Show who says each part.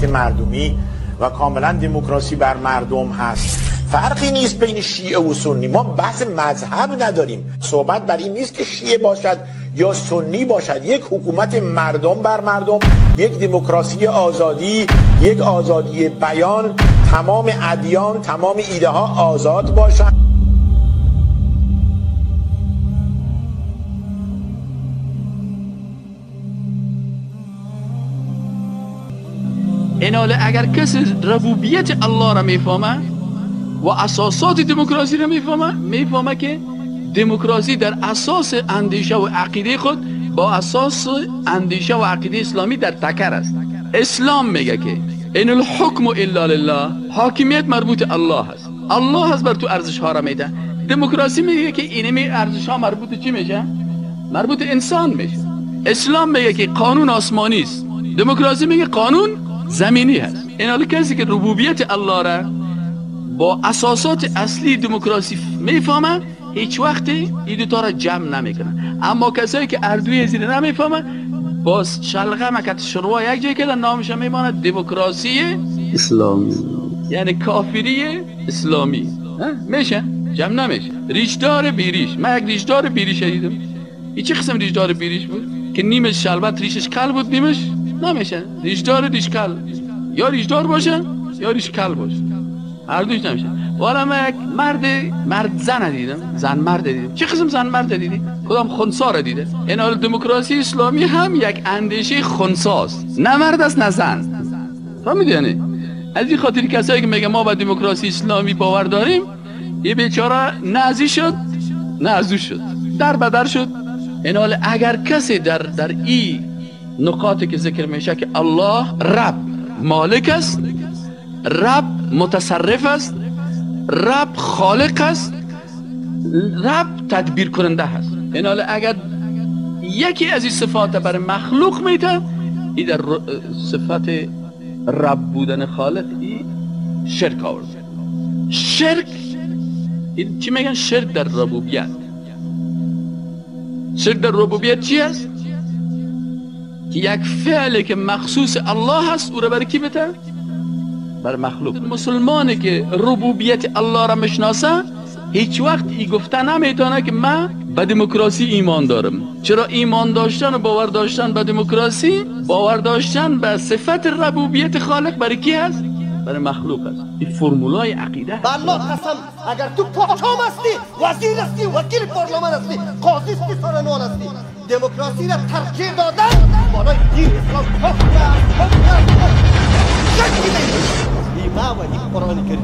Speaker 1: حکومت مردمی و کاملا دموکراسی بر مردم هست. فرقی نیست بین شیعه و سنی. ما بحث مذهب نداریم. صحبت بر این نیست که شیعه باشد یا سنی باشد. یک حکومت مردم بر مردم، یک دموکراسی آزادی، یک آزادی بیان، تمام ادیان، تمام ایده ها آزاد باشند.
Speaker 2: این حاله اگر کسی ربوبیت الله را میفهمه و اساسات دموکراسی را میفهمه که دموکراسی در اساس اندیشه و عقیده خود با اساس اندیشه و عقیده اسلامی در تکر است. اسلام میگه که این الحکم الا لله، حاکمیت مربوط الله هست. الله هست بر تو ارزش ها را میده. دموکراسی میگه که اینمی ارزش ها مربوط چی میشه؟ مربوط انسان میشه. اسلام میگه که قانون آسمانی است، دموکراسی میگه قانون زمینی هست. این حال کسی که ربوبیت الله را با اساسات اصلی دموکراسی میفهمه هیچ وقت این دوتا را جمع نمیکنه. اما کسایی که اردوی زیر نمیفهمه با شلغه مکت شروع یک جای کردن نامش میمانه دموکراسی اسلامی، یعنی کافری اسلامی. میشه جمع نمیشه. ریشدار بیریش، من یک ریشدار بیریش دیدم. این چه قسم ریشدار بیریش بود که نیمش شلبت ریشش کل بود، نیمش نمیشه. ریشدار ریشکل، یا ریشدار باشه یا ریشکل باشه، هر دوش نمیشه. والا من یک مرد زن دیدم، زن مرد دیدم. چه قسم زن مرد دیدی؟ کدام خنثی را دیده؟ این حال دموکراسی اسلامی هم یک اندیشه خنثاست، نه مرد است نه زن. فهمیدی یعنی؟ از این خاطر کسایی که میگه ما با دموکراسی اسلامی باور داریم، یه بیچاره نه ازی شد نه ازو شد، در بدر شد. این حال اگر کسی در این نقاطی که ذکر میشه که الله رب مالک است، رب متصرف است، رب خالق است، رب تدبیر کننده است. این حال اگر یکی از این صفات برای مخلوق میده، این در صفت رب بودن خالق این شرک آورد. شرک این چی میگن؟ شرک در ربوبیت. شرک در ربوبیت چی است؟ که یک فعلی که مخصوص الله هست او را برای کی بده؟ بر مخلوق. مسلمانی که ربوبیت الله را مشناسه هیچ وقت ای گفته نمیتونه که من به دموکراسی ایمان دارم. چرا ایمان داشتن و باور داشتن به دموکراسی، باور داشتن به صفت ربوبیت خالق برای کی هست؟ برای مخلوق است. این فرمولای عقیده.
Speaker 3: بالله قسم اگر تو پاچام هستی، وزیر هستی، وکیل پارلمان هستی، قاضی هستی، سرنوان هستی، دموکراسی را ترجیح دادن بالای دین اسلام کفر شک می‌دهی. این ما و این قرآن کریم